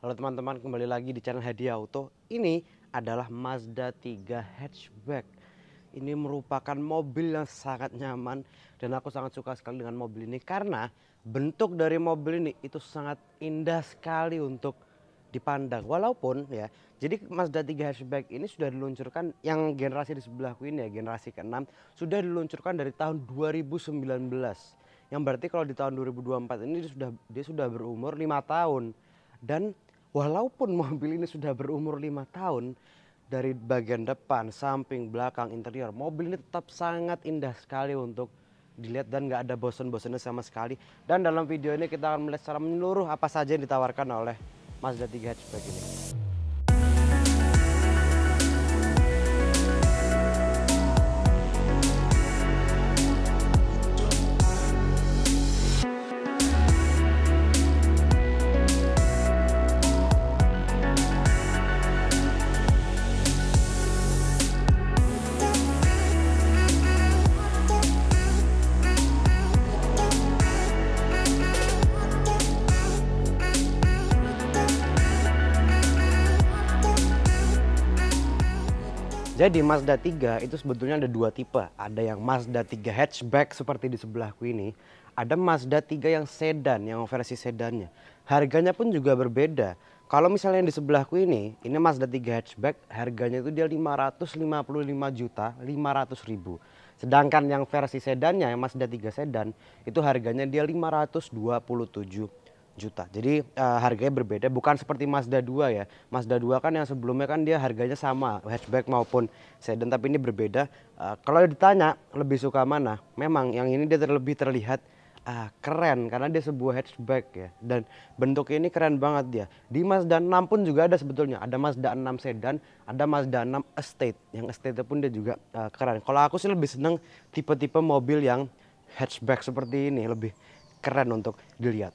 Halo teman-teman, kembali lagi di channel Hadi Auto. Ini adalah Mazda 3 hatchback. Ini merupakan mobil yang sangat nyaman dan aku sangat suka sekali dengan mobil ini karena bentuk dari mobil ini itu sangat indah sekali untuk dipandang. Walaupun ya, jadi Mazda 3 hatchback ini sudah diluncurkan, yang generasi di sebelahku ini ya, generasi ke-6 sudah diluncurkan dari tahun 2019. Yang berarti kalau di tahun 2024 ini dia sudah berumur 5 tahun. Dan walaupun mobil ini sudah berumur 5 tahun, dari bagian depan, samping, belakang, interior, mobil ini tetap sangat indah sekali untuk dilihat dan nggak ada bosan-bosannya sama sekali. Dan dalam video ini kita akan melihat secara menyeluruh apa saja yang ditawarkan oleh Mazda 3 hatchback ini. Jadi Mazda 3 itu sebetulnya ada dua tipe. Ada yang Mazda 3 hatchback seperti di sebelahku ini. Ada Mazda 3 yang sedan, yang versi sedannya. Harganya pun juga berbeda. Kalau misalnya yang di sebelahku ini Mazda 3 hatchback, harganya itu dia 555.500.000. Sedangkan yang versi sedannya, yang Mazda 3 sedan, itu harganya dia 527 juta. Jadi harganya berbeda, bukan seperti Mazda 2 ya. Mazda 2 kan yang sebelumnya kan dia harganya sama, hatchback maupun sedan, tapi ini berbeda. Kalau ditanya lebih suka mana, memang yang ini dia lebih terlihat keren karena dia sebuah hatchback ya, dan bentuknya ini keren banget dia. Di Mazda 6 pun juga ada sebetulnya, ada Mazda 6 sedan, ada Mazda 6 estate. Yang estate pun dia juga keren. Kalau aku sih lebih seneng tipe-tipe mobil yang hatchback seperti ini, lebih keren untuk dilihat.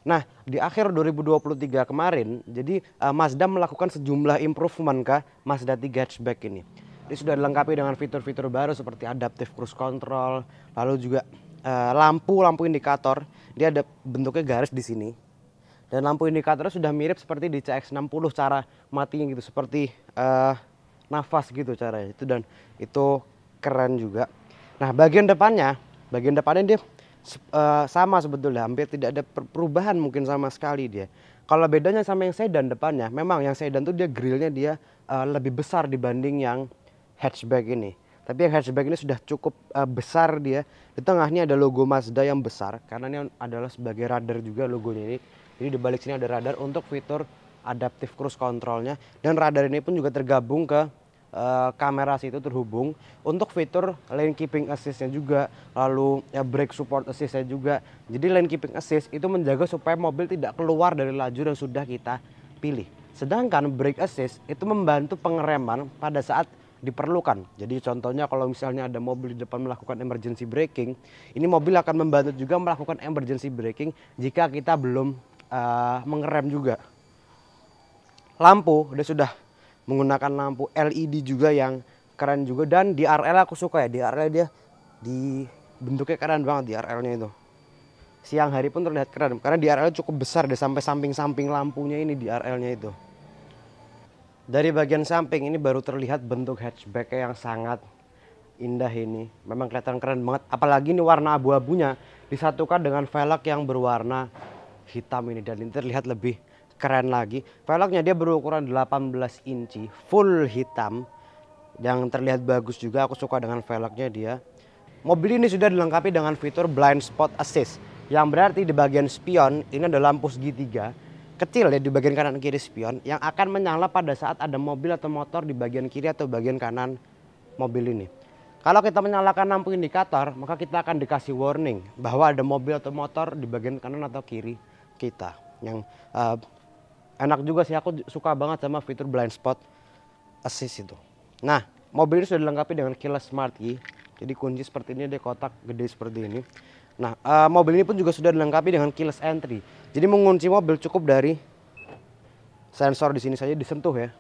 Nah, di akhir 2023 kemarin, jadi Mazda melakukan sejumlah improvement ke Mazda 3 hatchback ini. Ini sudah dilengkapi dengan fitur-fitur baru seperti adaptive cruise control, lalu juga lampu indikator. Dia ada bentuknya garis di sini. Dan lampu indikatornya sudah mirip seperti di CX-60, cara matinya gitu, seperti nafas gitu caranya. Itu keren juga. Nah, bagian depannya dia sama sebetulnya, hampir tidak ada perubahan mungkin sama sekali dia. Kalau bedanya sama yang sedan depannya, memang yang sedan tuh dia grillnya dia lebih besar dibanding yang hatchback ini. Tapi yang hatchback ini sudah cukup besar dia. Di tengahnya ada logo Mazda yang besar karena ini adalah sebagai radar juga logonya ini. Jadi di balik sini ada radar untuk fitur adaptive cruise controlnya, dan radar ini pun juga tergabung ke kamera situ, terhubung untuk fitur lane keeping assist-nya juga, lalu ya brake support assist-nya juga. Jadi lane keeping assist itu menjaga supaya mobil tidak keluar dari lajur yang sudah kita pilih. Sedangkan brake assist itu membantu pengereman pada saat diperlukan. Jadi contohnya kalau misalnya ada mobil di depan melakukan emergency braking, ini mobil akan membantu juga melakukan emergency braking jika kita belum mengerem juga. Lampu dia sudah menggunakan lampu LED juga yang keren juga, dan di RL aku suka ya, di RL dia di bentuknya keren banget di RL-nya itu. Siang hari pun terlihat keren karena di RL cukup besar deh, sampai samping-samping lampunya ini di RL-nya itu. Dari bagian samping ini baru terlihat bentuk hatchback yang sangat indah ini. Memang kelihatan keren banget, apalagi ini warna abu-abunya disatukan dengan velg yang berwarna hitam ini, dan ini terlihat lebih keren lagi. Velgnya dia berukuran 18 inci, full hitam, yang terlihat bagus juga. Aku suka dengan velgnya dia. Mobil ini sudah dilengkapi dengan fitur blind spot assist, yang berarti di bagian spion ini ada lampu segitiga kecil ya di bagian kanan kiri spion, yang akan menyala pada saat ada mobil atau motor di bagian kiri atau bagian kanan mobil ini. Kalau kita menyalakan lampu indikator, maka kita akan dikasih warning bahwa ada mobil atau motor di bagian kanan atau kiri kita. Yang enak juga sih, aku suka banget sama fitur blind spot assist itu. Nah, mobil ini sudah dilengkapi dengan keyless smart key. Jadi kunci seperti ini, ada kotak gede seperti ini. Nah, mobil ini pun juga sudah dilengkapi dengan keyless entry. Jadi mengunci mobil cukup dari sensor di sini saja disentuh ya.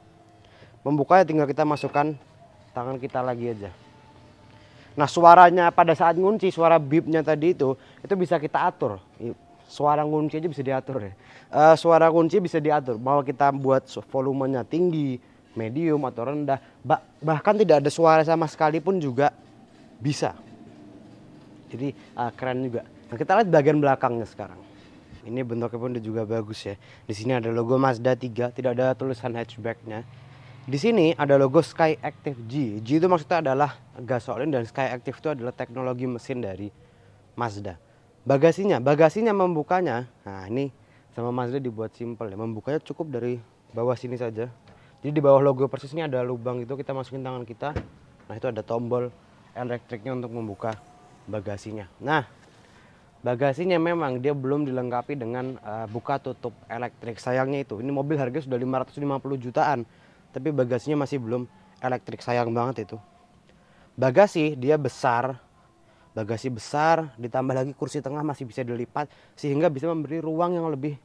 Membukanya tinggal kita masukkan tangan kita lagi aja. Nah, suaranya pada saat ngunci, suara beepnya tadi itu bisa kita atur. suara kunci aja bisa diatur ya. Suara kunci bisa diatur, mau kita buat volumenya tinggi, medium atau rendah, bahkan tidak ada suara sama sekali pun juga bisa. Jadi keren juga. Nah, kita lihat bagian belakangnya sekarang. Ini bentuknya pun juga bagus ya. Di sini ada logo Mazda 3, tidak ada tulisan hatchbacknya. Di sini ada logo Skyactiv G. G itu maksudnya adalah gasolin dan Skyactiv itu adalah teknologi mesin dari Mazda. Bagasinya membukanya. Nah, ini sama Mazda dibuat simple ya. Membukanya cukup dari bawah sini saja. Jadi di bawah logo persis ini ada lubang itu, kita masukin tangan kita. Nah, itu ada tombol elektriknya untuk membuka bagasinya. Nah, bagasinya memang dia belum dilengkapi dengan buka tutup elektrik. Sayangnya itu. Ini mobil harganya sudah 550 jutaan. Tapi bagasinya masih belum elektrik, sayang banget itu. Bagasi dia besar, bagasi besar, ditambah lagi kursi tengah masih bisa dilipat sehingga bisa memberi ruang yang lebih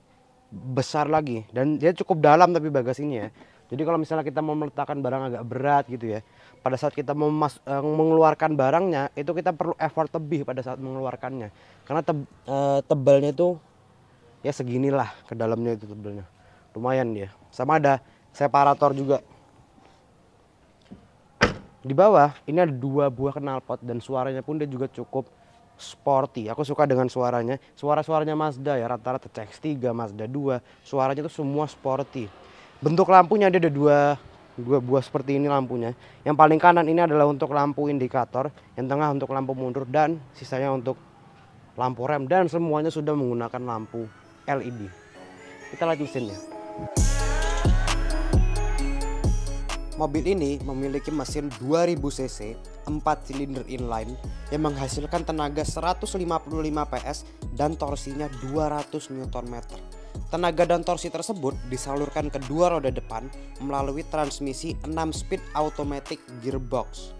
besar lagi. Dan dia cukup dalam tapi bagasinya ya. Jadi kalau misalnya kita mau meletakkan barang agak berat gitu ya, pada saat kita mau mengeluarkan barangnya itu kita perlu effort lebih pada saat mengeluarkannya. Karena tebalnya itu ya seginilah ke dalamnya itu tebalnya. Lumayan dia. Sama ada separator juga. Di bawah ini ada 2 buah knalpot dan suaranya pun dia juga cukup sporty. Aku suka dengan suaranya. Suaranya Mazda ya, rata-rata CX-3, Mazda 2, suaranya itu semua sporty. Bentuk lampunya dia ada dua buah seperti ini lampunya. Yang paling kanan ini adalah untuk lampu indikator, yang tengah untuk lampu mundur dan sisanya untuk lampu rem, dan semuanya sudah menggunakan lampu LED. Kita lihat mesinnya. Mobil ini memiliki mesin 2000 cc 4 silinder inline yang menghasilkan tenaga 155 PS dan torsinya 200 Nm. Tenaga dan torsi tersebut disalurkan ke dua roda depan melalui transmisi 6 speed automatic gearbox.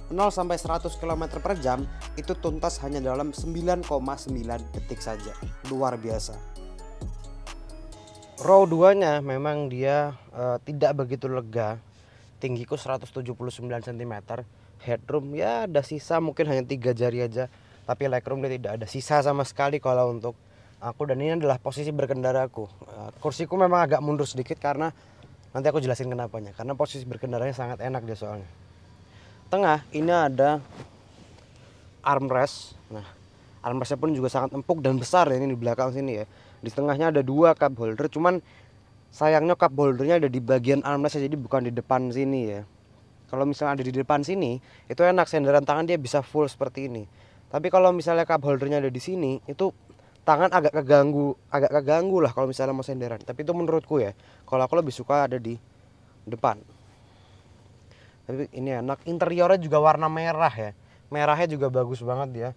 0 sampai 100 km per jam itu tuntas hanya dalam 9,9 detik saja. Luar biasa. Row 2-nya memang dia tidak begitu lega. Tinggiku 179 cm, headroom ya ada sisa mungkin hanya 3 jari aja, tapi legroom dia tidak ada sisa sama sekali kalau untuk aku. Dan ini adalah posisi berkendaraku. Kursiku memang agak mundur sedikit karena nanti aku jelasin kenapanya, karena posisi berkendaranya sangat enak dia soalnya. Tengah ini ada armrest. Nah, armrestnya pun juga sangat empuk dan besar ya, ini di belakang sini ya. Di tengahnya ada 2 cup holder, cuman sayangnya cup holdernya ada di bagian armrest jadi bukan di depan sini ya. Kalau misalnya ada di depan sini itu enak, senderan tangan dia bisa full seperti ini. Tapi kalau misalnya cup holdernya ada di sini itu tangan agak keganggu lah kalau misalnya mau senderan. Tapi itu menurutku ya. Kalau aku lebih suka ada di depan. Tapi ini enak. Interiornya juga warna merah ya. Merahnya juga bagus banget dia.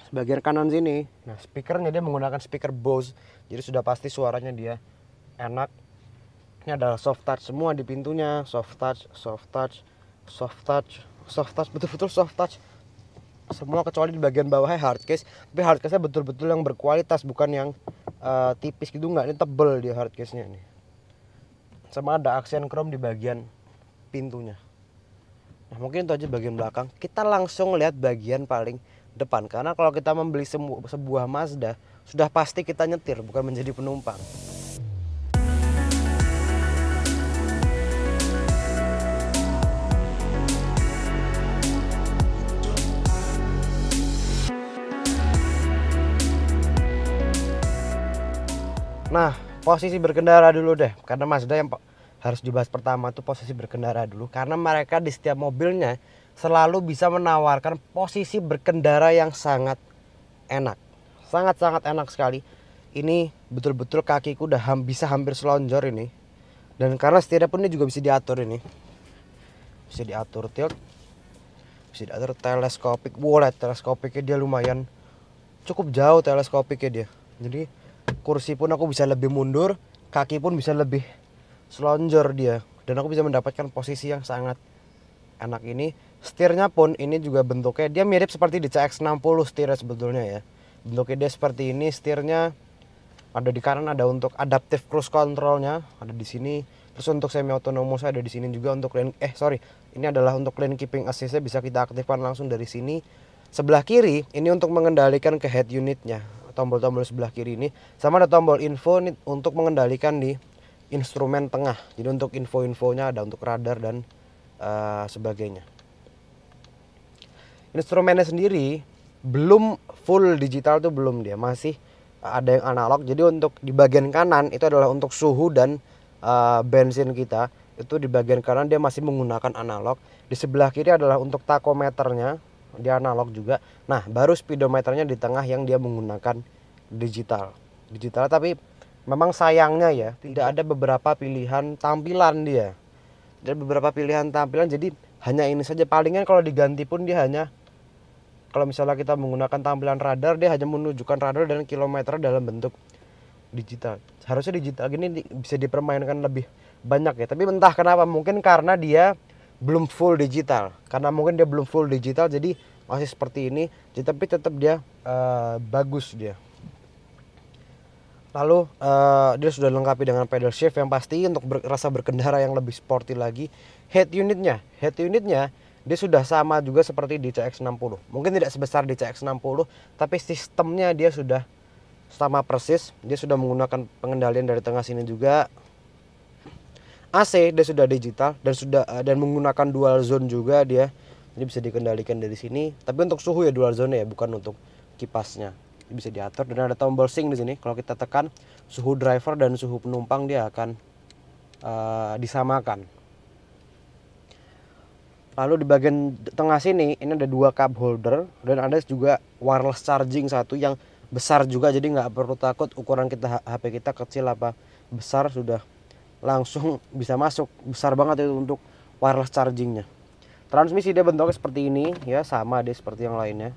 Sebagian kanan sini, nah speakernya dia menggunakan speaker Bose. Jadi sudah pasti suaranya dia enak. Ini adalah soft touch semua di pintunya, soft touch, betul-betul soft touch semua kecuali di bagian bawahnya hard case. Tapi hard case-nya betul-betul yang berkualitas, bukan yang tipis gitu, enggak, ini tebel dia hard case-nya ini. Sama ada aksen chrome di bagian pintunya. Nah, mungkin itu aja bagian belakang. Kita langsung lihat bagian paling depan, karena kalau kita membeli sebuah Mazda sudah pasti kita nyetir, bukan menjadi penumpang. Nah, posisi berkendara dulu deh, karena Mazda yang harus dibahas pertama tuh posisi berkendara dulu, karena mereka di setiap mobilnya selalu bisa menawarkan posisi berkendara yang sangat enak, sangat enak sekali. Ini betul-betul kakiku udah bisa hampir selonjor ini, dan karena setirnya pun ini juga bisa diatur, ini bisa diatur tilt, bisa diatur teleskopik. Wow, teleskopiknya dia lumayan cukup jauh teleskopiknya dia. Jadi kursi pun aku bisa lebih mundur, kaki pun bisa lebih selonjor dia, dan aku bisa mendapatkan posisi yang sangat enak ini. Setirnya pun ini juga bentuknya dia mirip seperti di CX-60 setirnya sebetulnya ya. Bentuknya dia seperti ini, setirnya ada di kanan, ada untuk adaptive cruise controlnya ada di sini. Terus untuk semi autonomous ada di sini juga. Untuk ini adalah untuk lane keeping assist, bisa kita aktifkan langsung dari sini. Sebelah kiri ini untuk mengendalikan ke head unitnya tombol-tombol sebelah kiri ini, sama ada tombol info nih untuk mengendalikan di instrumen tengah. Jadi untuk info-infonya ada untuk radar dan sebagainya. Instrumennya sendiri belum full digital tuh, belum, dia masih ada yang analog. Jadi untuk di bagian kanan itu adalah untuk suhu dan bensin kita. Itu di bagian kanan dia masih menggunakan analog. Di sebelah kiri adalah untuk takometernya, dia analog juga. Nah, baru speedometernya di tengah yang dia menggunakan digital. Tapi memang sayangnya ya, tidak ada beberapa pilihan tampilan dia. Ada beberapa pilihan tampilan, jadi hanya ini saja. Palingan kalau diganti pun dia hanya, kalau misalnya kita menggunakan tampilan radar, dia hanya menunjukkan radar dan kilometer dalam bentuk digital. Harusnya digital gini bisa dipermainkan lebih banyak ya, tapi entah kenapa, mungkin karena dia belum full digital, jadi masih seperti ini. Tapi tetap dia bagus dia. Lalu dia sudah dilengkapi dengan pedal shift yang pasti untuk rasa berkendara yang lebih sporty lagi. Head unitnya dia sudah sama juga seperti di CX-60. Mungkin tidak sebesar di CX-60, tapi sistemnya dia sudah sama persis. Dia sudah menggunakan pengendalian dari tengah sini juga. AC dia sudah digital dan menggunakan dual zone juga dia. Jadi bisa dikendalikan dari sini. Tapi untuk suhu ya dual zone ya, bukan untuk kipasnya. Bisa diatur dan ada tombol sync di sini. Kalau kita tekan suhu driver dan suhu penumpang, dia akan disamakan. Lalu di bagian tengah sini ini ada 2 cup holder dan ada juga wireless charging satu yang besar juga. Jadi nggak perlu takut ukuran kita HP kita kecil apa besar, sudah langsung bisa masuk. Besar banget itu untuk wireless chargingnya. Transmisi dia bentuknya seperti ini ya, sama dia seperti yang lainnya.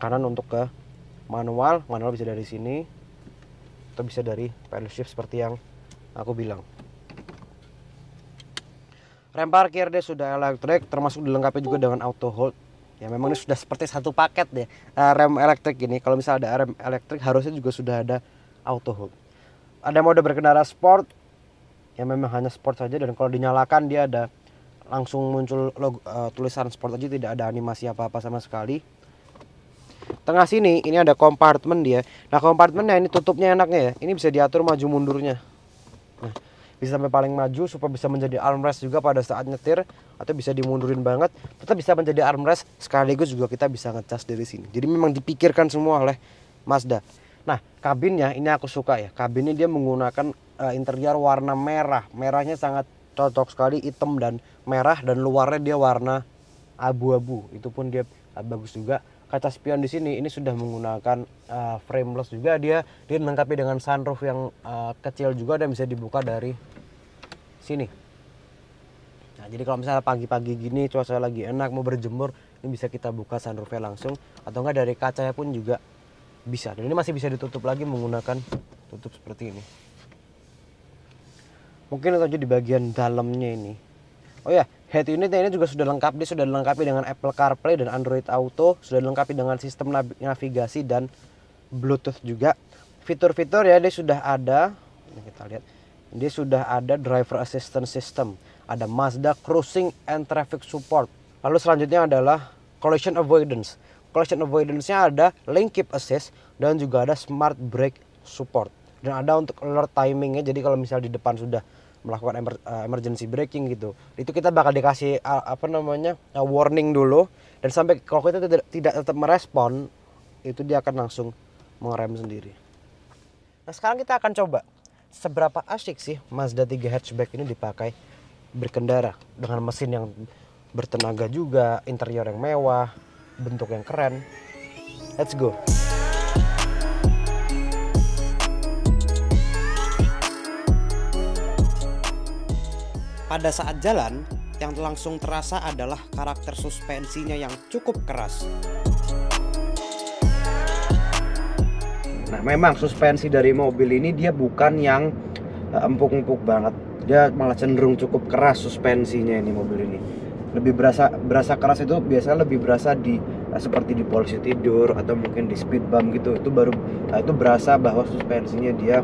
Kanan untuk ke manual bisa dari sini atau bisa dari pedal shift seperti yang aku bilang. Rem parkir dia sudah elektrik, termasuk dilengkapi juga dengan auto hold. Ya memang ini sudah seperti satu paket deh. Rem elektrik ini, kalau misalnya ada rem elektrik harusnya juga sudah ada auto hold. Ada mode berkendara sport, ya memang hanya sport saja, dan kalau dinyalakan dia ada langsung muncul logo, tulisan sport aja, tidak ada animasi apa-apa sama sekali. Tengah sini ini ada kompartemen dia. Nah, kompartemennya ini tutupnya enaknya ya. Ini bisa diatur maju mundurnya. Nah, bisa sampai paling maju supaya bisa menjadi armrest juga pada saat nyetir, atau bisa dimundurin banget tetap bisa menjadi armrest, sekaligus juga kita bisa ngecas dari sini. Jadi memang dipikirkan semua oleh Mazda. Nah, kabinnya ini aku suka ya. Kabinnya dia menggunakan interior warna merah. Merahnya sangat cocok sekali, hitam dan merah, dan luarnya dia warna abu-abu. Itu pun dia bagus juga. Kaca spion di sini ini sudah menggunakan frameless juga. Dia dilengkapi dengan sunroof yang kecil juga dan bisa dibuka dari sini. Nah, jadi kalau misalnya pagi-pagi gini cuaca lagi enak mau berjemur, ini bisa kita buka sunroofnya langsung, atau enggak dari kacanya pun juga bisa. Dan ini masih bisa ditutup lagi menggunakan tutup seperti ini. Mungkin itu aja di bagian dalamnya ini. Oh ya, head unitnya ini juga sudah lengkap. Dia sudah dilengkapi dengan Apple CarPlay dan Android Auto, sudah dilengkapi dengan sistem navigasi dan Bluetooth juga. Fitur-fitur ya dia sudah ada. Ini kita lihat. Dia sudah ada driver assistance system, ada Mazda Cruising and Traffic Support. Lalu selanjutnya adalah collision avoidance. Collision avoidance-nya ada lane keep assist dan juga ada smart brake support. Dan ada untuk alert timingnya. Jadi kalau misalnya di depan sudah melakukan emergency braking gitu, itu kita bakal dikasih warning dulu, dan sampai kalau kita tidak tetap merespon, itu dia akan langsung mengerem sendiri. Nah, sekarang kita akan coba seberapa asyik sih Mazda 3 hatchback ini dipakai berkendara dengan mesin yang bertenaga juga, interior yang mewah, bentuk yang keren. Let's go. Pada saat jalan, yang langsung terasa adalah karakter suspensinya yang cukup keras. Nah, memang suspensi dari mobil ini dia bukan yang empuk-empuk banget. Dia malah cenderung cukup keras suspensinya ini mobil ini. Lebih berasa keras itu biasanya lebih berasa di seperti di polisi tidur atau mungkin di speed bump gitu. Itu baru itu berasa bahwa suspensinya dia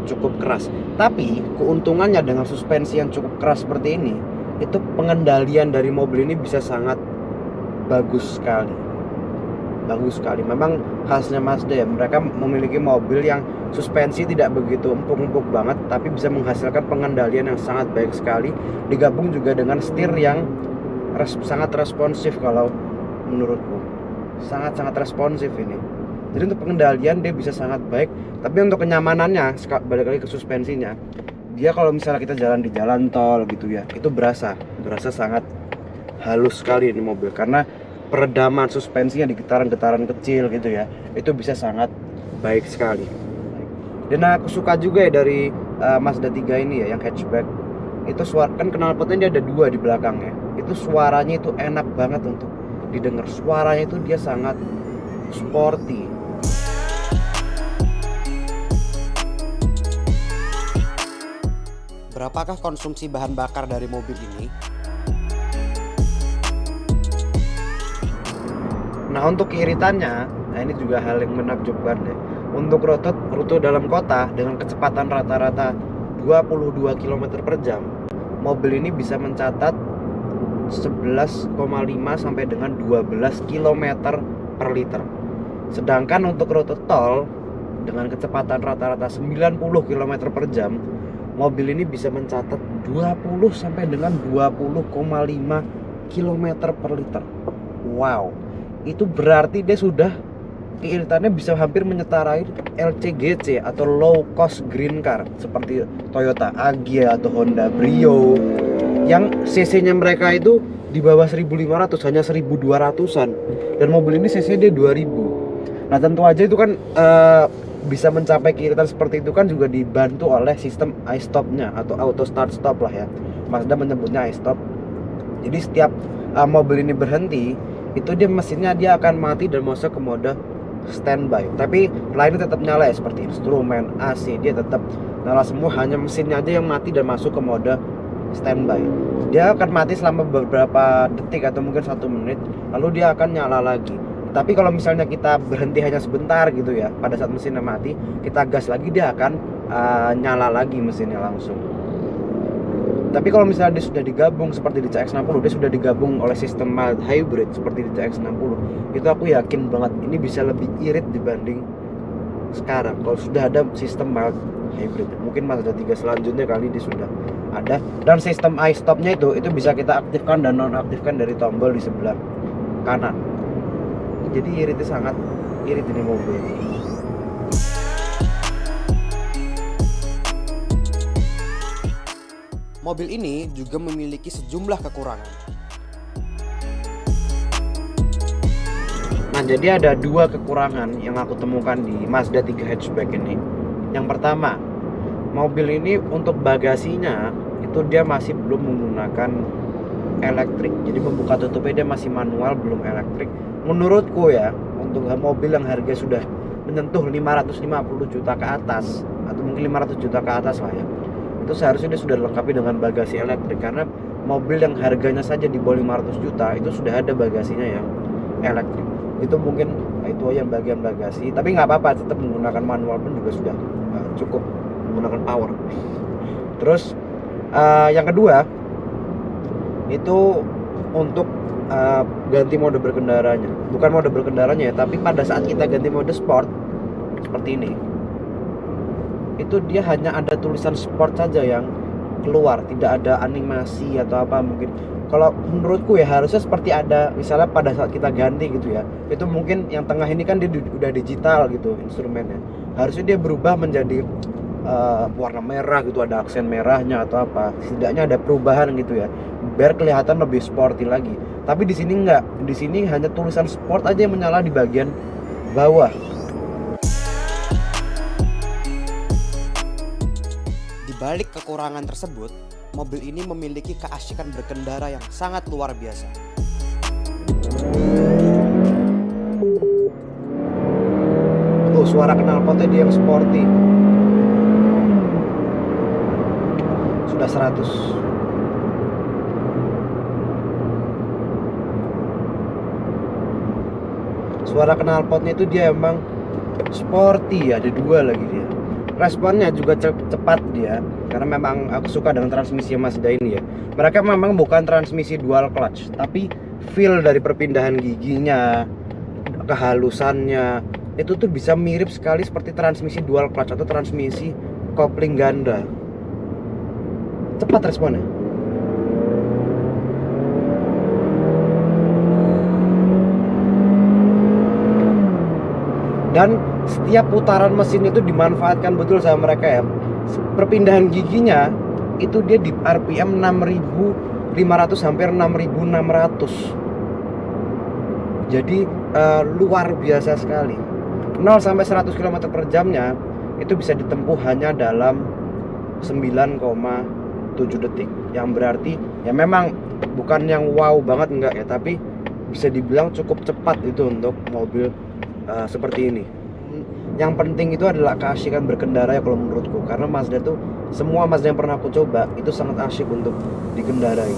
cukup keras. Tapi keuntungannya dengan suspensi yang cukup keras seperti ini, itu pengendalian dari mobil ini bisa sangat bagus sekali. bagus sekali. Memang khasnya Mazda ya, mereka memiliki mobil yang suspensi tidak begitu empuk-empuk banget, tapi bisa menghasilkan pengendalian yang sangat baik sekali, digabung juga dengan setir yang sangat responsif. Kalau menurutku sangat-sangat responsif ini. Jadi untuk pengendalian dia bisa sangat baik, tapi untuk kenyamanannya balik lagi ke suspensinya, dia kalau misalnya kita jalan di jalan tol gitu ya, itu berasa sangat halus sekali ini mobil, karena peredaman suspensinya di getaran-getaran kecil gitu ya, itu bisa sangat baik sekali. Dan aku suka juga ya dari Mazda 3 ini ya, yang hatchback itu suara, kan knalpotnya dia ada 2 di belakangnya, itu suaranya itu enak banget untuk didengar. Suaranya itu dia sangat sporty. Berapakah konsumsi bahan bakar dari mobil ini? Nah, untuk keiritannya, nah ini juga hal yang menakjubkan ya. Untuk rute dalam kota dengan kecepatan rata-rata 22 km per jam, mobil ini bisa mencatat 11,5 sampai dengan 12 km per liter. Sedangkan untuk rute tol dengan kecepatan rata-rata 90 km per jam, mobil ini bisa mencatat 20 sampai dengan 20,5 km per liter. Wow, itu berarti dia sudah keiritannya bisa hampir menyetarai LCGC atau low cost green car seperti Toyota Agya atau Honda Brio yang cc-nya mereka itu di bawah 1500, hanya 1200-an, dan mobil ini cc-nya dia 2000. Nah, tentu aja itu kan bisa mencapai keiritan seperti itu kan juga dibantu oleh sistem iStop-nya atau auto start stop lah ya. Mazda menyebutnya iStop. Jadi setiap mobil ini berhenti, itu mesinnya dia akan mati dan masuk ke mode standby. Tapi lainnya tetap nyala ya, seperti instrumen, AC, dia tetap nyala semua, hanya mesinnya aja yang mati dan masuk ke mode standby. Dia akan mati selama beberapa detik atau mungkin 1 menit, lalu dia akan nyala lagi. Tapi kalau misalnya kita berhenti hanya sebentar gitu ya, pada saat mesinnya mati, kita gas lagi, dia akan nyala lagi mesinnya langsung. Tapi kalau misalnya dia sudah digabung seperti di CX-60, dia sudah digabung oleh sistem mild hybrid seperti di CX-60, itu aku yakin banget ini bisa lebih irit dibanding sekarang kalau sudah ada sistem mild hybrid. Mungkin Mazda 3 selanjutnya kali ini sudah ada, dan sistem iStop-nya itu bisa kita aktifkan dan nonaktifkan dari tombol di sebelah kanan. Jadi iritnya sangat irit ini mobil. Mobil ini juga memiliki sejumlah kekurangan. Nah, jadi ada 2 kekurangan yang aku temukan di Mazda 3 hatchback ini. Yang pertama, mobil ini untuk bagasinya itu dia masih belum menggunakan elektrik. Jadi membuka tutupnya dia masih manual, belum elektrik. Menurutku ya, untuk mobil yang harga sudah menyentuh 550 juta ke atas atau mungkin 500 juta ke atas lah ya, itu seharusnya dia sudah dilengkapi dengan bagasi elektrik, karena mobil yang harganya saja di bawah 500 juta itu sudah ada bagasinya yang elektrik. Itu mungkin itu yang bagian bagasi, tapi nggak apa-apa, tetap menggunakan manual pun juga sudah cukup menggunakan power. Terus yang kedua itu untuk ganti mode berkendaranya, bukan mode berkendaranya ya, tapi pada saat kita ganti mode sport seperti ini, itu dia hanya ada tulisan sport saja yang keluar, tidak ada animasi atau apa. Mungkin kalau menurutku ya harusnya seperti ada, misalnya pada saat kita ganti gitu ya, itu mungkin yang tengah ini kan dia udah digital gitu instrumennya, harusnya dia berubah menjadi warna merah gitu, ada aksen merahnya atau apa, setidaknya ada perubahan gitu ya, biar kelihatan lebih sporty lagi. Tapi di sini enggak, di sini hanya tulisan sport aja yang menyala di bagian bawah. Di balik kekurangan tersebut, mobil ini memiliki keasikan berkendara yang sangat luar biasa. Tuh suara knalpotnya dia yang sporty. Sudah 100. Suara knalpotnya itu dia emang sporty, ada 2 lagi dia. Responnya juga cepat dia, karena memang aku suka dengan transmisi Mazda ini ya. Mereka memang bukan transmisi dual clutch, tapi feel dari perpindahan giginya, kehalusannya itu tuh bisa mirip sekali seperti transmisi dual clutch atau transmisi kopling ganda. Cepat responnya. Dan setiap putaran mesin itu dimanfaatkan betul sama mereka ya. Perpindahan giginya itu dia di RPM 6.500 hampir 6.600. Jadi luar biasa sekali. 0 sampai 100 km per jamnya itu bisa ditempuh hanya dalam 9,7 detik. Yang berarti ya memang bukan yang wow banget enggak ya, tapi bisa dibilang cukup cepat itu untuk mobil seperti ini. Yang penting itu adalah keasyikan berkendara ya kalau menurutku, karena Mazda tuh semua Mazda yang pernah aku coba itu sangat asyik untuk dikendarai.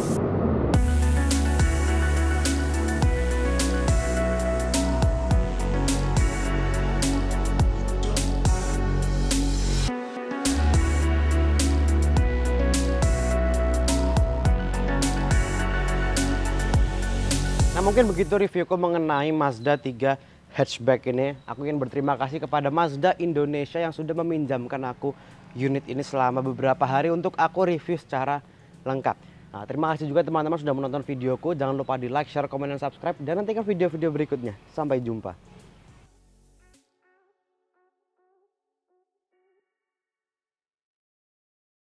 Nah, mungkin begitu reviewku mengenai Mazda 3 hatchback ini. Aku ingin berterima kasih kepada Mazda Indonesia yang sudah meminjamkan aku unit ini selama beberapa hari untuk aku review secara lengkap. Nah, terima kasih juga teman-teman sudah menonton videoku. Jangan lupa di like, share, komen, dan subscribe. Dan nantikan video-video berikutnya. Sampai jumpa.